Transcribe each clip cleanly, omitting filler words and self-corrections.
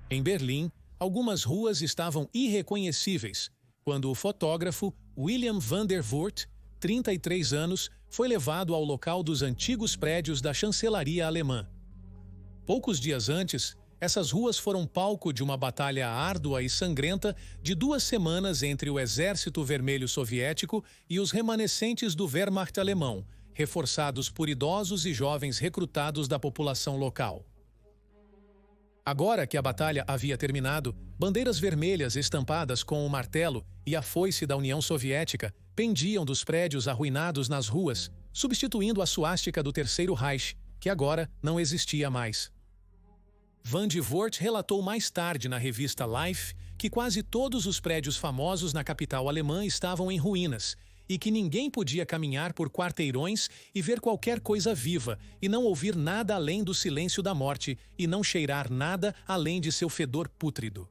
Em Berlim, algumas ruas estavam irreconhecíveis, quando o fotógrafo William van der Voort, 33 anos, foi levado ao local dos antigos prédios da chancelaria alemã. Poucos dias antes, essas ruas foram palco de uma batalha árdua e sangrenta de 2 semanas entre o Exército Vermelho Soviético e os remanescentes do Wehrmacht alemão, reforçados por idosos e jovens recrutados da população local. Agora que a batalha havia terminado, bandeiras vermelhas estampadas com o martelo e a foice da União Soviética pendiam dos prédios arruinados nas ruas, substituindo a suástica do Terceiro Reich, que agora não existia mais. Van der Voort relatou mais tarde na revista Life que quase todos os prédios famosos na capital alemã estavam em ruínas e que ninguém podia caminhar por quarteirões e ver qualquer coisa viva e não ouvir nada além do silêncio da morte e não cheirar nada além de seu fedor pútrido.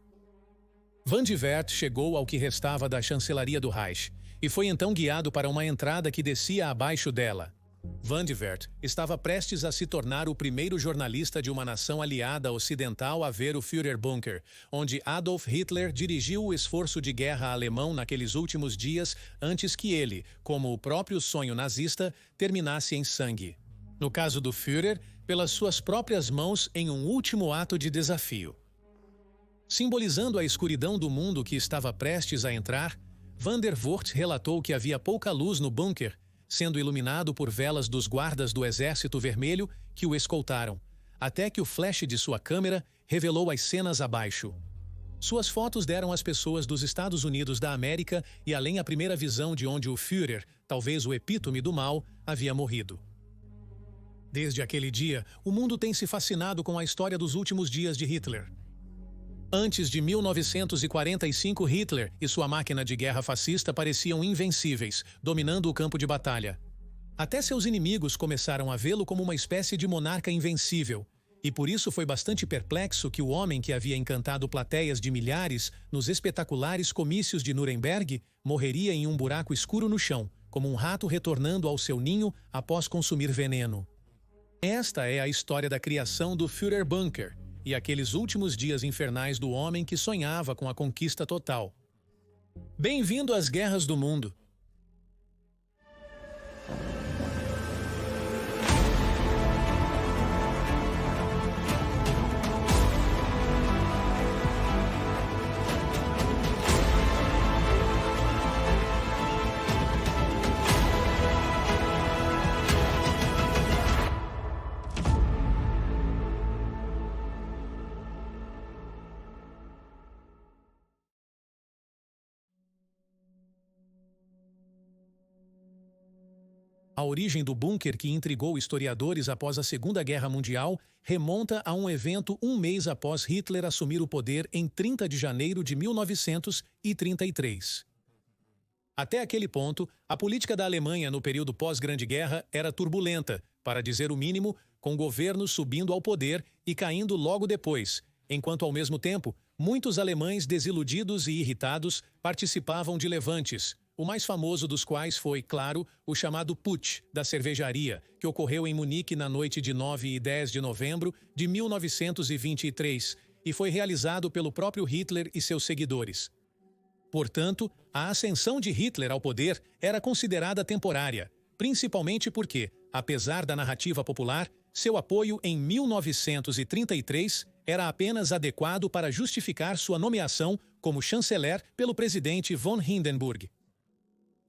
Van der Voort chegou ao que restava da chancelaria do Reich e foi então guiado para uma entrada que descia abaixo dela. Van der Voort estava prestes a se tornar o primeiro jornalista de uma nação aliada ocidental a ver o Führerbunker, onde Adolf Hitler dirigiu o esforço de guerra alemão naqueles últimos dias antes que ele, como o próprio sonho nazista, terminasse em sangue. No caso do Führer, pelas suas próprias mãos em um último ato de desafio. Simbolizando a escuridão do mundo que estava prestes a entrar, Van der Voort relatou que havia pouca luz no bunker, sendo iluminado por velas dos guardas do Exército Vermelho que o escoltaram, até que o flash de sua câmera revelou as cenas abaixo. Suas fotos deram às pessoas dos Estados Unidos da América e além a primeira visão de onde o Führer, talvez o epítome do mal, havia morrido. Desde aquele dia, o mundo tem se fascinado com a história dos últimos dias de Hitler. Antes de 1945, Hitler e sua máquina de guerra fascista pareciam invencíveis, dominando o campo de batalha. Até seus inimigos começaram a vê-lo como uma espécie de monarca invencível, e por isso foi bastante perplexo que o homem que havia encantado plateias de milhares nos espetaculares comícios de Nuremberg morreria em um buraco escuro no chão, como um rato retornando ao seu ninho após consumir veneno. Esta é a história da criação do Führerbunker, e aqueles últimos dias infernais do homem que sonhava com a conquista total. Bem-vindo às guerras do mundo. A origem do bunker que intrigou historiadores após a Segunda Guerra Mundial remonta a um evento um mês após Hitler assumir o poder em 30 de janeiro de 1933. Até aquele ponto, a política da Alemanha no período pós-Grande Guerra era turbulenta, para dizer o mínimo, com governos subindo ao poder e caindo logo depois, enquanto ao mesmo tempo, muitos alemães desiludidos e irritados participavam de levantes, o mais famoso dos quais foi, claro, o chamado Putsch da cervejaria, que ocorreu em Munique na noite de 9 e 10 de novembro de 1923 e foi realizado pelo próprio Hitler e seus seguidores. Portanto, a ascensão de Hitler ao poder era considerada temporária, principalmente porque, apesar da narrativa popular, seu apoio em 1933 era apenas adequado para justificar sua nomeação como chanceler pelo presidente von Hindenburg.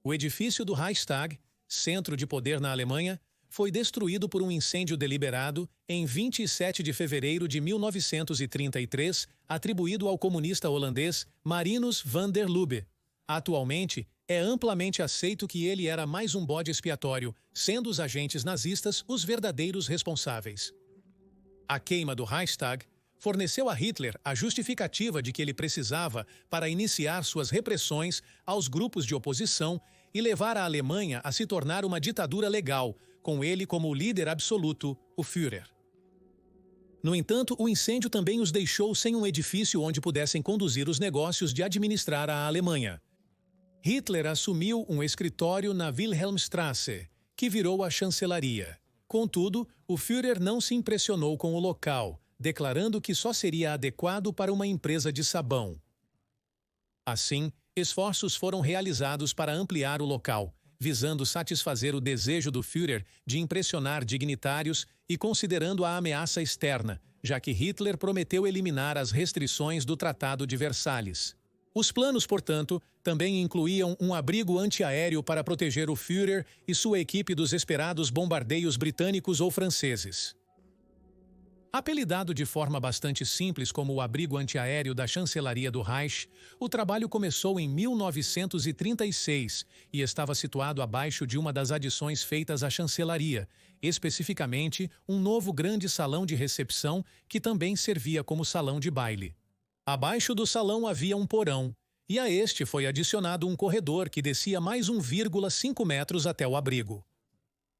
O edifício do Reichstag, centro de poder na Alemanha, foi destruído por um incêndio deliberado em 27 de fevereiro de 1933, atribuído ao comunista holandês Marinus van der Lubbe. Atualmente, é amplamente aceito que ele era mais um bode expiatório, sendo os agentes nazistas os verdadeiros responsáveis. A queima do Reichstag forneceu a Hitler a justificativa de que ele precisava para iniciar suas repressões aos grupos de oposição e levar a Alemanha a se tornar uma ditadura legal, com ele como o líder absoluto, o Führer. No entanto, o incêndio também os deixou sem um edifício onde pudessem conduzir os negócios de administrar a Alemanha. Hitler assumiu um escritório na Wilhelmstrasse, que virou a chancelaria. Contudo, o Führer não se impressionou com o local, declarando que só seria adequado para uma empresa de sabão. Assim, esforços foram realizados para ampliar o local, visando satisfazer o desejo do Führer de impressionar dignitários e considerando a ameaça externa, já que Hitler prometeu eliminar as restrições do Tratado de Versalhes. Os planos, portanto, também incluíam um abrigo antiaéreo para proteger o Führer e sua equipe dos esperados bombardeios britânicos ou franceses. Apelidado de forma bastante simples como o abrigo antiaéreo da chancelaria do Reich, o trabalho começou em 1936 e estava situado abaixo de uma das adições feitas à chancelaria, especificamente um novo grande salão de recepção que também servia como salão de baile. Abaixo do salão havia um porão, e a este foi adicionado um corredor que descia mais 1,5 metros até o abrigo.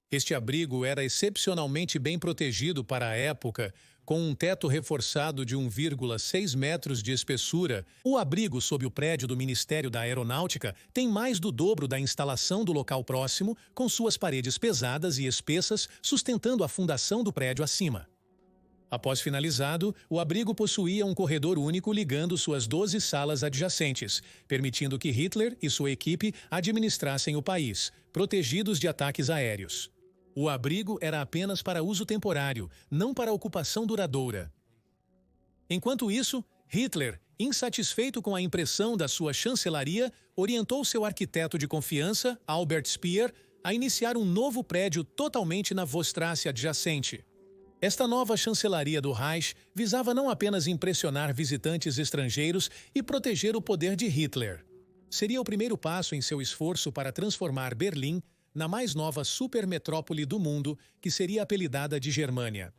Este abrigo era excepcionalmente bem protegido para a época, com um teto reforçado de 1,6 metros de espessura. O abrigo sob o prédio do Ministério da Aeronáutica tem mais do dobro da instalação do local próximo, com suas paredes pesadas e espessas sustentando a fundação do prédio acima. Após finalizado, o abrigo possuía um corredor único ligando suas 12 salas adjacentes, permitindo que Hitler e sua equipe administrassem o país, protegidos de ataques aéreos. O abrigo era apenas para uso temporário, não para ocupação duradoura. Enquanto isso, Hitler, insatisfeito com a impressão da sua chancelaria, orientou seu arquiteto de confiança, Albert Speer, a iniciar um novo prédio totalmente na Vostrasse adjacente. Esta nova chancelaria do Reich visava não apenas impressionar visitantes estrangeiros e proteger o poder de Hitler. Seria o primeiro passo em seu esforço para transformar Berlim na mais nova supermetrópole do mundo, que seria apelidada de Germânia.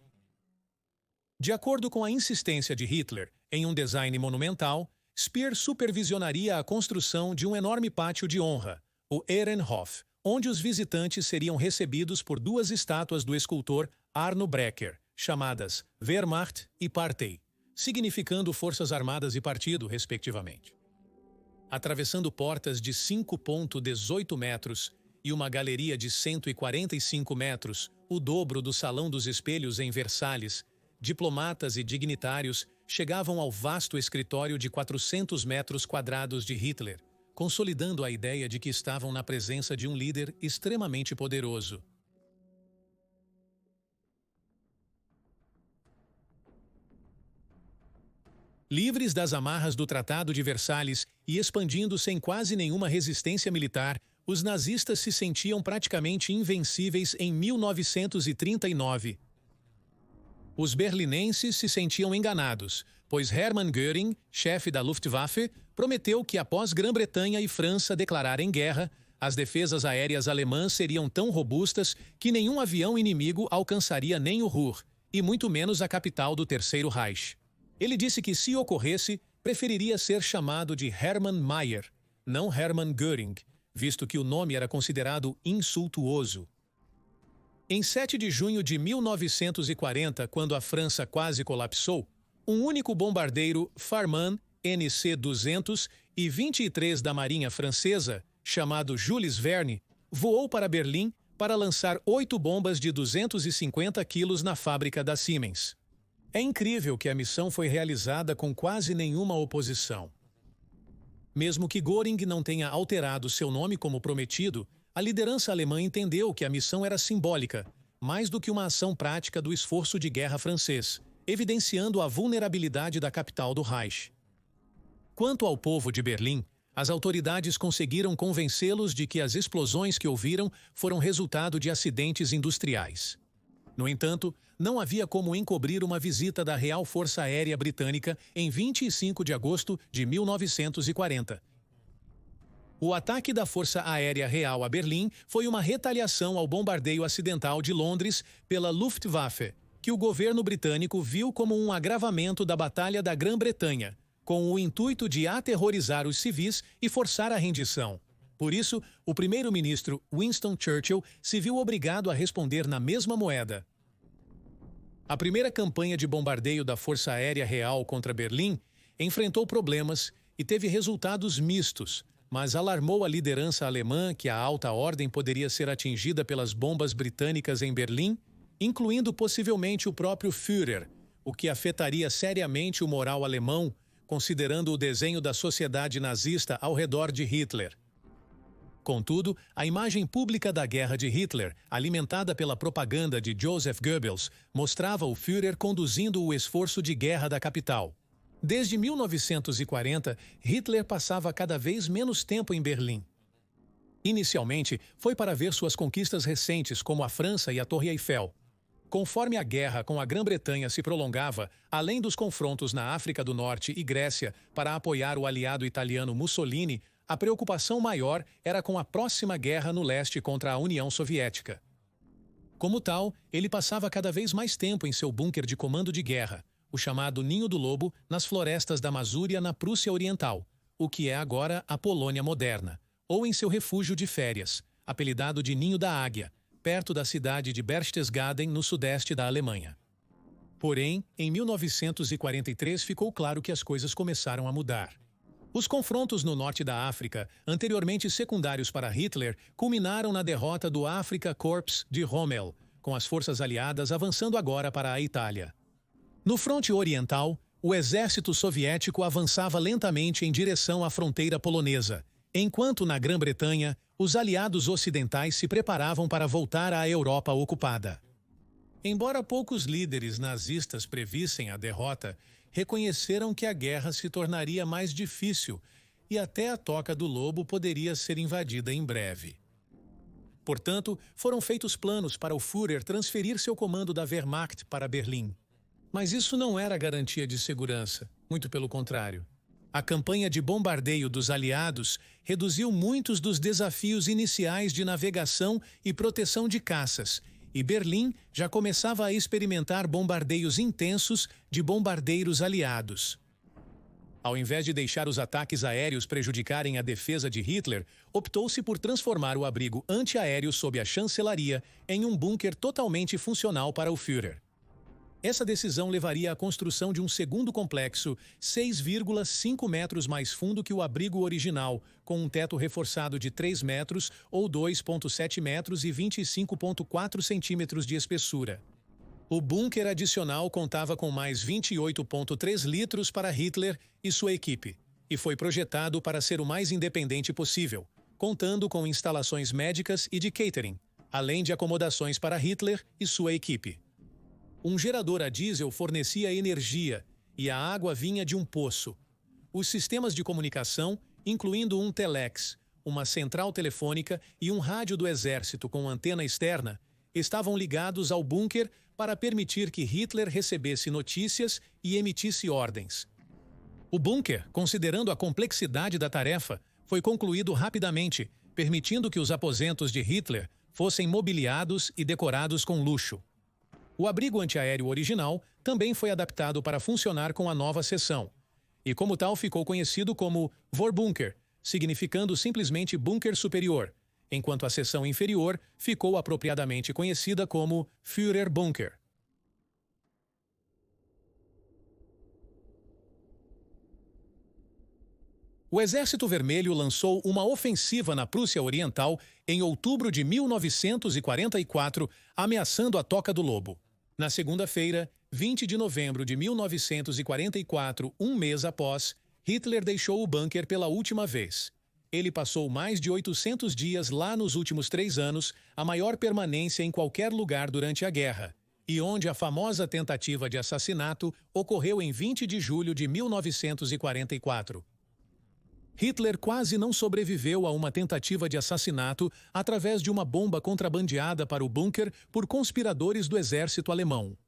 De acordo com a insistência de Hitler em um design monumental, Speer supervisionaria a construção de um enorme pátio de honra, o Ehrenhof, onde os visitantes seriam recebidos por duas estátuas do escultor Arno Breker, chamadas Wehrmacht e Partei, significando Forças Armadas e Partido, respectivamente. Atravessando portas de 5,18 metros e uma galeria de 145 metros, o dobro do Salão dos Espelhos em Versalhes, diplomatas e dignitários chegavam ao vasto escritório de 400 metros quadrados de Hitler, consolidando a ideia de que estavam na presença de um líder extremamente poderoso. Livres das amarras do Tratado de Versalhes e expandindo sem quase nenhuma resistência militar, os nazistas se sentiam praticamente invencíveis em 1939. Os berlinenses se sentiam enganados, pois Hermann Göring, chefe da Luftwaffe, prometeu que após Grã-Bretanha e França declararem guerra, as defesas aéreas alemãs seriam tão robustas que nenhum avião inimigo alcançaria nem o Ruhr, e muito menos a capital do Terceiro Reich. Ele disse que, se ocorresse, preferiria ser chamado de Hermann Mayer, não Hermann Göring, visto que o nome era considerado insultuoso. Em 7 de junho de 1940, quando a França quase colapsou, um único bombardeiro Farman NC-200 e 23 da Marinha Francesa, chamado Jules Verne, voou para Berlim para lançar 8 bombas de 250 quilos na fábrica da Siemens. É incrível que a missão foi realizada com quase nenhuma oposição. Mesmo que Göring não tenha alterado seu nome como prometido, a liderança alemã entendeu que a missão era simbólica, mais do que uma ação prática do esforço de guerra francês, evidenciando a vulnerabilidade da capital do Reich. Quanto ao povo de Berlim, as autoridades conseguiram convencê-los de que as explosões que ouviram foram resultado de acidentes industriais. No entanto, não havia como encobrir uma visita da Real Força Aérea Britânica em 25 de agosto de 1940. O ataque da Força Aérea Real a Berlim foi uma retaliação ao bombardeio acidental de Londres pela Luftwaffe, que o governo britânico viu como um agravamento da Batalha da Grã-Bretanha, com o intuito de aterrorizar os civis e forçar a rendição. Por isso, o primeiro-ministro Winston Churchill se viu obrigado a responder na mesma moeda. A primeira campanha de bombardeio da Força Aérea Real contra Berlim enfrentou problemas e teve resultados mistos, mas alarmou a liderança alemã que a alta ordem poderia ser atingida pelas bombas britânicas em Berlim, incluindo possivelmente o próprio Führer, o que afetaria seriamente o moral alemão, considerando o desenho da sociedade nazista ao redor de Hitler. Contudo, a imagem pública da guerra de Hitler, alimentada pela propaganda de Joseph Goebbels, mostrava o Führer conduzindo o esforço de guerra da capital. Desde 1940, Hitler passava cada vez menos tempo em Berlim. Inicialmente, foi para ver suas conquistas recentes, como a França e a Torre Eiffel. Conforme a guerra com a Grã-Bretanha se prolongava, além dos confrontos na África do Norte e Grécia para apoiar o aliado italiano Mussolini, a preocupação maior era com a próxima guerra no leste contra a União Soviética. Como tal, ele passava cada vez mais tempo em seu bunker de comando de guerra, o chamado Ninho do Lobo, nas florestas da Masúria, na Prússia Oriental, o que é agora a Polônia moderna, ou em seu refúgio de férias, apelidado de Ninho da Águia, perto da cidade de Berchtesgaden, no sudeste da Alemanha. Porém, em 1943 ficou claro que as coisas começaram a mudar. Os confrontos no norte da África, anteriormente secundários para Hitler, culminaram na derrota do Afrika Korps de Rommel, com as forças aliadas avançando agora para a Itália. No fronte oriental, o exército soviético avançava lentamente em direção à fronteira polonesa, enquanto na Grã-Bretanha, os aliados ocidentais se preparavam para voltar à Europa ocupada. Embora poucos líderes nazistas previssem a derrota, reconheceram que a guerra se tornaria mais difícil e até a Toca do Lobo poderia ser invadida em breve. Portanto, foram feitos planos para o Führer transferir seu comando da Wehrmacht para Berlim. Mas isso não era garantia de segurança, muito pelo contrário. A campanha de bombardeio dos aliados reduziu muitos dos desafios iniciais de navegação e proteção de caças, e Berlim já começava a experimentar bombardeios intensos de bombardeiros aliados. Ao invés de deixar os ataques aéreos prejudicarem a defesa de Hitler, optou-se por transformar o abrigo antiaéreo sob a chancelaria em um bunker totalmente funcional para o Führer. Essa decisão levaria à construção de um segundo complexo, 6,5 metros mais fundo que o abrigo original, com um teto reforçado de 3 metros ou 2,7 metros e 25,4 centímetros de espessura. O bunker adicional contava com mais 28,3 litros para Hitler e sua equipe, e foi projetado para ser o mais independente possível, contando com instalações médicas e de catering, além de acomodações para Hitler e sua equipe. Um gerador a diesel fornecia energia e a água vinha de um poço. Os sistemas de comunicação, incluindo um telex, uma central telefônica e um rádio do exército com antena externa, estavam ligados ao bunker para permitir que Hitler recebesse notícias e emitisse ordens. O bunker, considerando a complexidade da tarefa, foi concluído rapidamente, permitindo que os aposentos de Hitler fossem mobiliados e decorados com luxo. O abrigo antiaéreo original também foi adaptado para funcionar com a nova seção, e como tal ficou conhecido como Vorbunker, significando simplesmente bunker superior, enquanto a seção inferior ficou apropriadamente conhecida como Führerbunker. O Exército Vermelho lançou uma ofensiva na Prússia Oriental em outubro de 1944, ameaçando a Toca do Lobo. Na segunda-feira, 20 de novembro de 1944, um mês após, Hitler deixou o bunker pela última vez. Ele passou mais de 800 dias lá nos últimos 3 anos, a maior permanência em qualquer lugar durante a guerra, e onde a famosa tentativa de assassinato ocorreu em 20 de julho de 1944. Hitler quase não sobreviveu a uma tentativa de assassinato através de uma bomba contrabandeada para o bunker por conspiradores do exército alemão.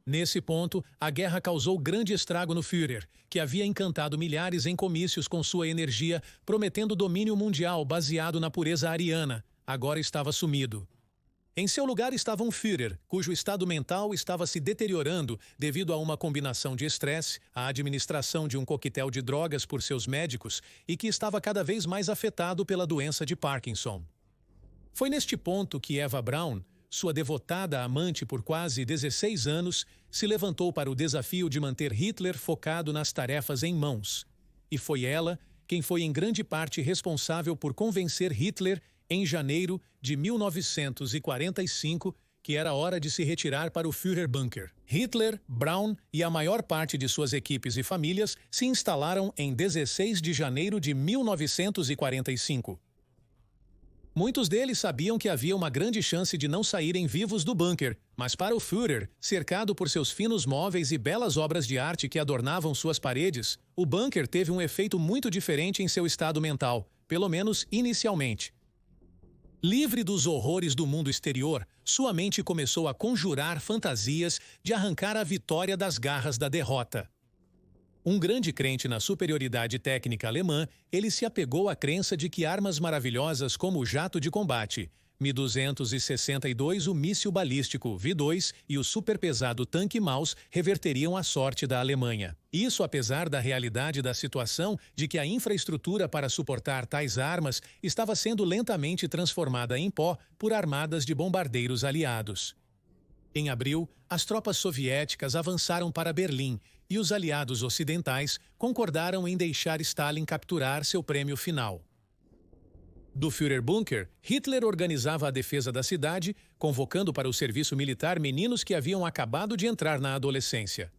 Nesse ponto, a guerra causou grande estrago no Führer, que havia encantado milhares em comícios com sua energia, prometendo domínio mundial baseado na pureza ariana. Agora estava sumido. Em seu lugar estava um Führer, cujo estado mental estava se deteriorando devido a uma combinação de estresse, a administração de um coquetel de drogas por seus médicos e que estava cada vez mais afetado pela doença de Parkinson. Foi neste ponto que Eva Braun, sua devotada amante por quase 16 anos, se levantou para o desafio de manter Hitler focado nas tarefas em mãos. E foi ela quem foi em grande parte responsável por convencer Hitler, em janeiro de 1945, que era hora de se retirar para o Führerbunker. Hitler, Braun e a maior parte de suas equipes e famílias se instalaram em 16 de janeiro de 1945. Muitos deles sabiam que havia uma grande chance de não saírem vivos do bunker, mas para o Führer, cercado por seus finos móveis e belas obras de arte que adornavam suas paredes, o bunker teve um efeito muito diferente em seu estado mental, pelo menos inicialmente. Livre dos horrores do mundo exterior, sua mente começou a conjurar fantasias de arrancar a vitória das garras da derrota. Um grande crente na superioridade técnica alemã, ele se apegou à crença de que armas maravilhosas como o jato de combate, Mi-262, o míssil balístico V-2 e o superpesado tanque Maus reverteriam a sorte da Alemanha. Isso apesar da realidade da situação de que a infraestrutura para suportar tais armas estava sendo lentamente transformada em pó por armadas de bombardeiros aliados. Em abril, as tropas soviéticas avançaram para Berlim e os aliados ocidentais concordaram em deixar Stalin capturar seu prêmio final. Do Führerbunker, Hitler organizava a defesa da cidade, convocando para o serviço militar meninos que haviam acabado de entrar na adolescência.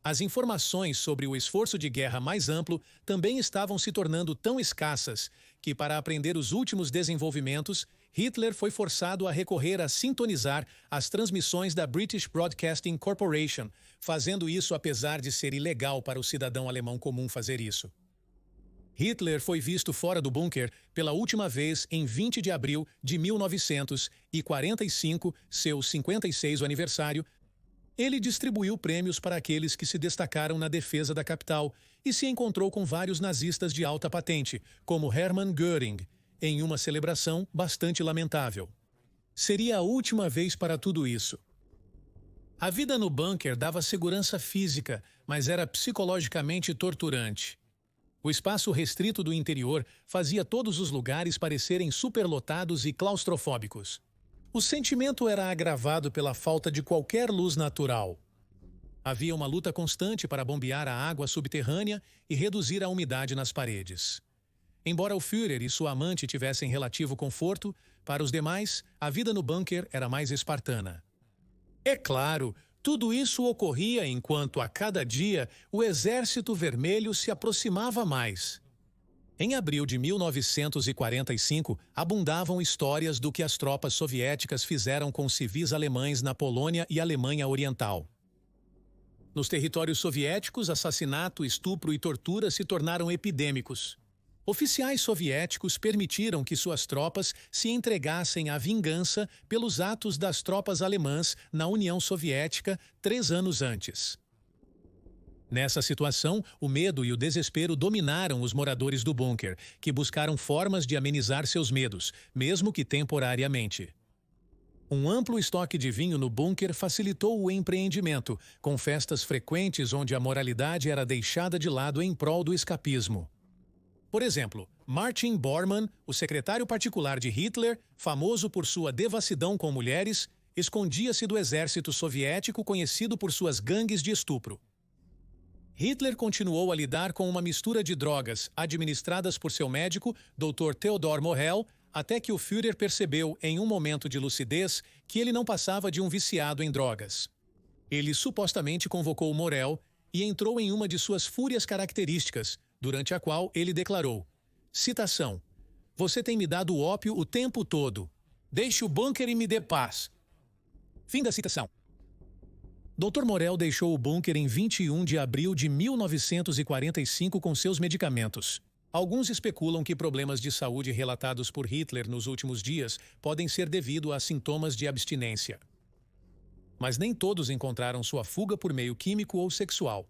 As informações sobre o esforço de guerra mais amplo também estavam se tornando tão escassas que, para aprender os últimos desenvolvimentos, Hitler foi forçado a recorrer a sintonizar as transmissões da British Broadcasting Corporation, fazendo isso apesar de ser ilegal para o cidadão alemão comum fazer isso. Hitler foi visto fora do bunker pela última vez em 20 de abril de 1945, seu 56º aniversário. Ele distribuiu prêmios para aqueles que se destacaram na defesa da capital e se encontrou com vários nazistas de alta patente, como Hermann Göring, em uma celebração bastante lamentável. Seria a última vez para tudo isso. A vida no bunker dava segurança física, mas era psicologicamente torturante. O espaço restrito do interior fazia todos os lugares parecerem superlotados e claustrofóbicos. O sentimento era agravado pela falta de qualquer luz natural. Havia uma luta constante para bombear a água subterrânea e reduzir a umidade nas paredes. Embora o Führer e sua amante tivessem relativo conforto, para os demais, a vida no bunker era mais espartana. É claro, tudo isso ocorria enquanto, a cada dia, o Exército Vermelho se aproximava mais. Em abril de 1945, abundavam histórias do que as tropas soviéticas fizeram com civis alemães na Polônia e Alemanha Oriental. Nos territórios soviéticos, assassinato, estupro e tortura se tornaram epidêmicos. Oficiais soviéticos permitiram que suas tropas se entregassem à vingança pelos atos das tropas alemãs na União Soviética 3 anos antes. Nessa situação, o medo e o desespero dominaram os moradores do bunker, que buscaram formas de amenizar seus medos, mesmo que temporariamente. Um amplo estoque de vinho no bunker facilitou o empreendimento, com festas frequentes onde a moralidade era deixada de lado em prol do escapismo. Por exemplo, Martin Bormann, o secretário particular de Hitler, famoso por sua devassidão com mulheres, escondia-se do exército soviético conhecido por suas gangues de estupro. Hitler continuou a lidar com uma mistura de drogas administradas por seu médico, Dr. Theodor Morell, até que o Führer percebeu, em um momento de lucidez, que ele não passava de um viciado em drogas. Ele supostamente convocou Morell e entrou em uma de suas fúrias características, durante a qual ele declarou, citação, "Você tem me dado ópio o tempo todo. Deixe o bunker e me dê paz." Fim da citação. Dr. Morell deixou o bunker em 21 de abril de 1945 com seus medicamentos. Alguns especulam que problemas de saúde relatados por Hitler nos últimos dias podem ser devido a sintomas de abstinência. Mas nem todos encontraram sua fuga por meio químico ou sexual.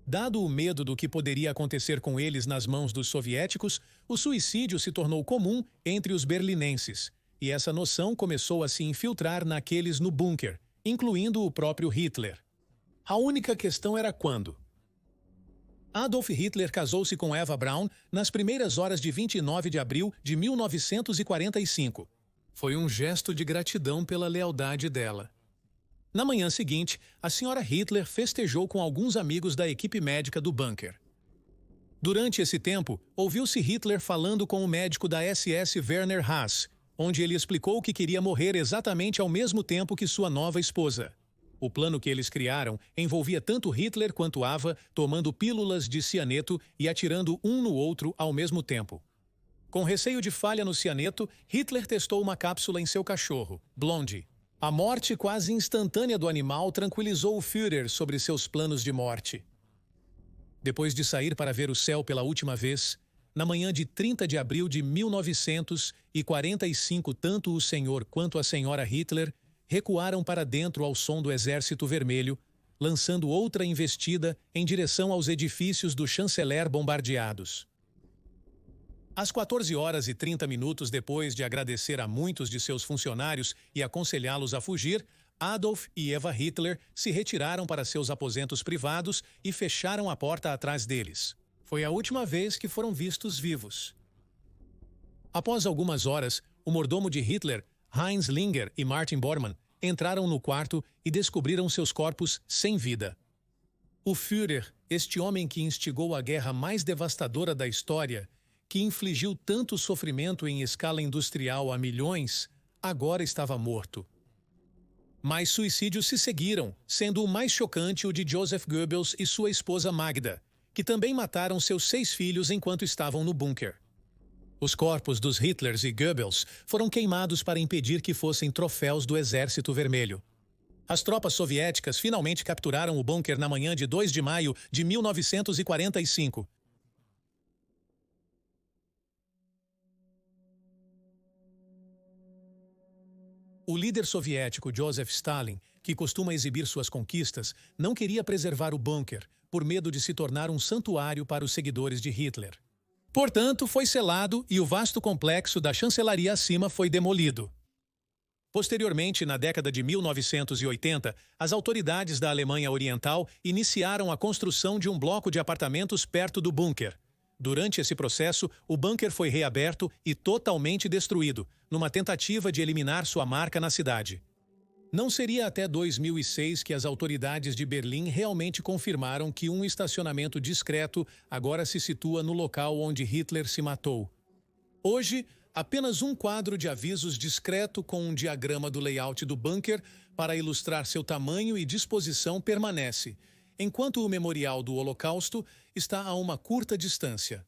Dado o medo do que poderia acontecer com eles nas mãos dos soviéticos, o suicídio se tornou comum entre os berlinenses, e essa noção começou a se infiltrar naqueles no bunker, incluindo o próprio Hitler. A única questão era quando. Adolf Hitler casou-se com Eva Braun nas primeiras horas de 29 de abril de 1945. Foi um gesto de gratidão pela lealdade dela. Na manhã seguinte, a senhora Hitler festejou com alguns amigos da equipe médica do bunker. Durante esse tempo, ouviu-se Hitler falando com o médico da SS Werner Haas, onde ele explicou que queria morrer exatamente ao mesmo tempo que sua nova esposa. O plano que eles criaram envolvia tanto Hitler quanto Ava tomando pílulas de cianeto e atirando um no outro ao mesmo tempo. Com receio de falha no cianeto, Hitler testou uma cápsula em seu cachorro, Blondie. A morte quase instantânea do animal tranquilizou o Führer sobre seus planos de morte. Depois de sair para ver o céu pela última vez, na manhã de 30 de abril de 1945, tanto o senhor quanto a senhora Hitler recuaram para dentro ao som do Exército Vermelho, lançando outra investida em direção aos edifícios do chanceler bombardeados. Às 14h30 depois de agradecer a muitos de seus funcionários e aconselhá-los a fugir, Adolf e Eva Hitler se retiraram para seus aposentos privados e fecharam a porta atrás deles. Foi a última vez que foram vistos vivos. Após algumas horas, o mordomo de Hitler, Heinz Linger e Martin Bormann, entraram no quarto e descobriram seus corpos sem vida. O Führer, este homem que instigou a guerra mais devastadora da história, que infligiu tanto sofrimento em escala industrial a milhões, agora estava morto. Mas suicídios se seguiram, sendo o mais chocante o de Joseph Goebbels e sua esposa Magda, que também mataram seus 6 filhos enquanto estavam no bunker. Os corpos dos Hitlers e Goebbels foram queimados para impedir que fossem troféus do Exército Vermelho. As tropas soviéticas finalmente capturaram o bunker na manhã de 2 de maio de 1945. O líder soviético Joseph Stalin, que costuma exibir suas conquistas, não queria preservar o bunker, por medo de se tornar um santuário para os seguidores de Hitler. Portanto, foi selado e o vasto complexo da chancelaria acima foi demolido. Posteriormente, na década de 1980, as autoridades da Alemanha Oriental iniciaram a construção de um bloco de apartamentos perto do bunker. Durante esse processo, o bunker foi reaberto e totalmente destruído, numa tentativa de eliminar sua marca na cidade. Não seria até 2006 que as autoridades de Berlim realmente confirmaram que um estacionamento discreto agora se situa no local onde Hitler se matou. Hoje, apenas um quadro de avisos discreto com um diagrama do layout do bunker para ilustrar seu tamanho e disposição permanece, enquanto o memorial do Holocausto está a uma curta distância.